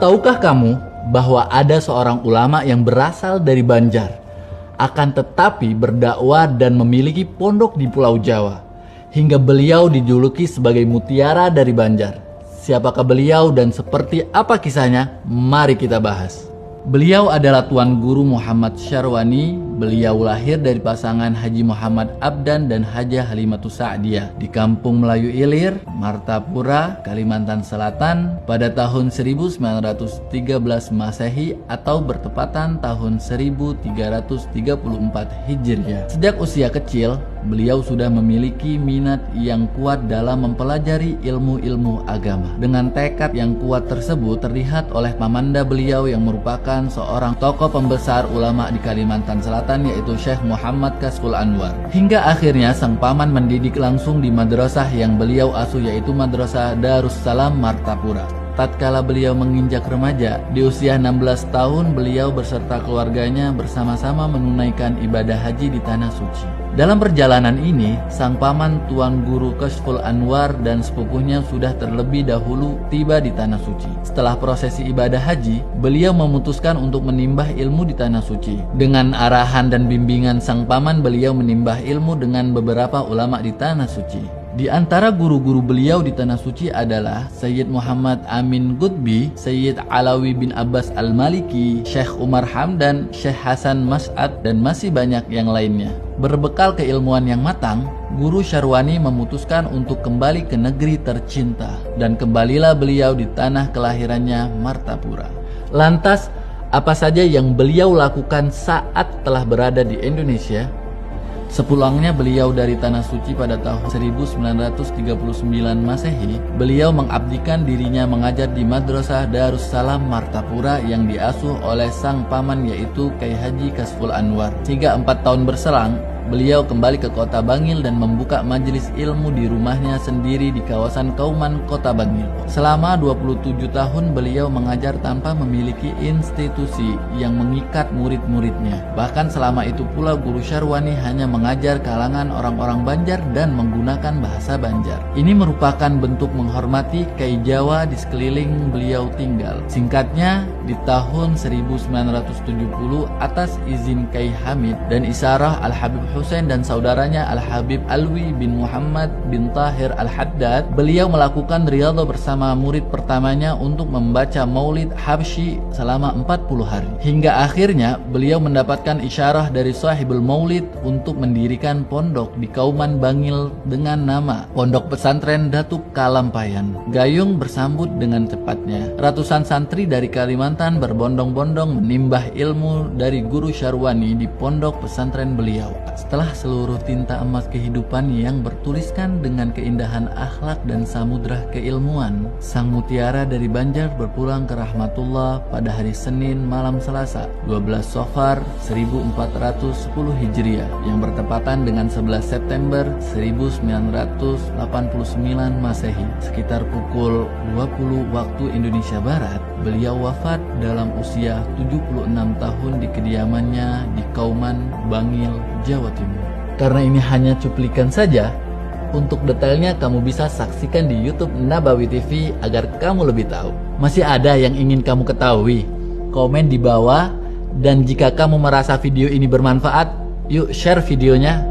Tahukah kamu bahwa ada seorang ulama yang berasal dari Banjar, akan tetapi berdakwah dan memiliki pondok di Pulau Jawa, hingga beliau dijuluki sebagai mutiara dari Banjar? Siapakah beliau dan seperti apa kisahnya? Mari kita bahas. Beliau adalah Tuan Guru Muhammad Syarwani. Beliau lahir dari pasangan Haji Muhammad Abdan dan Hajah Halimatus Sa'diyah di Kampung Melayu Ilir, Martapura, Kalimantan Selatan pada tahun 1913 Masehi atau bertepatan tahun 1334 Hijriah. Sejak usia kecil, beliau sudah memiliki minat yang kuat dalam mempelajari ilmu-ilmu agama. Dengan tekad yang kuat tersebut terlihat oleh pamanda beliau yang merupakan seorang tokoh pembesar ulama di Kalimantan Selatan, yaitu Syekh Muhammad Kashful Anwar. Hingga akhirnya sang paman mendidik langsung di madrasah yang beliau asuh, yaitu Madrasah Darussalam Martapura. Tatkala beliau menginjak remaja, di usia 16 tahun beliau beserta keluarganya bersama-sama menunaikan ibadah haji di Tanah Suci. Dalam perjalanan ini, sang paman Tuan Guru Kashful Anwar dan sepupunya sudah terlebih dahulu tiba di Tanah Suci. Setelah prosesi ibadah haji, beliau memutuskan untuk menimbah ilmu di Tanah Suci. Dengan arahan dan bimbingan sang paman, beliau menimbah ilmu dengan beberapa ulama di Tanah Suci. Di antara guru-guru beliau di Tanah Suci adalah Sayyid Muhammad Amin Qutbi, Sayyid Alawi bin Abbas Al-Maliki, Syekh Umar Hamdan, Syekh Hasan Mas'ad, dan masih banyak yang lainnya. Berbekal keilmuan yang matang, Guru Syarwani memutuskan untuk kembali ke negeri tercinta, dan kembalilah beliau di tanah kelahirannya, Martapura. Lantas, apa saja yang beliau lakukan saat telah berada di Indonesia? Sepulangnya beliau dari Tanah Suci pada tahun 1939 Masehi, beliau mengabdikan dirinya mengajar di Madrasah Darussalam Martapura yang diasuh oleh sang paman, yaitu Kyai Haji Kashful Anwar. Hingga 4 tahun berselang, beliau kembali ke kota Bangil dan membuka majelis ilmu di rumahnya sendiri di kawasan Kauman, kota Bangil. Selama 27 tahun beliau mengajar tanpa memiliki institusi yang mengikat murid-muridnya. Bahkan selama itu pula Guru Syarwani hanya mengajar kalangan orang-orang Banjar dan menggunakan bahasa Banjar. Ini merupakan bentuk menghormati Kyai Jawa di sekeliling beliau tinggal. Singkatnya, di tahun 1970 atas izin Kyai Hamid dan Isarah Al-Habib Husain dan saudaranya Al-Habib Alwi bin Muhammad bin Tahir Al-Haddad, beliau melakukan riyadhah bersama murid pertamanya untuk membaca Maulid Habsyi selama 40 hari. Hingga akhirnya beliau mendapatkan isyarah dari sahibul Maulid untuk mendirikan pondok di Kauman Bangil dengan nama Pondok Pesantren Datuk Kalampayan. Gayung bersambut dengan cepatnya. Ratusan santri dari Kalimantan berbondong-bondong menimbah ilmu dari Guru Syarwani di pondok pesantren beliau. Setelah seluruh tinta emas kehidupan yang bertuliskan dengan keindahan akhlak dan samudra keilmuan, sang mutiara dari Banjar berpulang ke rahmatullah pada hari Senin malam Selasa 12 Safar 1410 Hijriah yang bertepatan dengan 11 September 1989 Masehi. Sekitar pukul 20 waktu Indonesia Barat, beliau wafat dalam usia 76 tahun di kediamannya di Kauman, Bangil, Jawa Timur. Karena ini hanya cuplikan saja, untuk detailnya kamu bisa saksikan di YouTube Nabawi TV agar kamu lebih tahu. Masih ada yang ingin kamu ketahui? Komen di bawah, dan jika kamu merasa video ini bermanfaat, yuk share videonya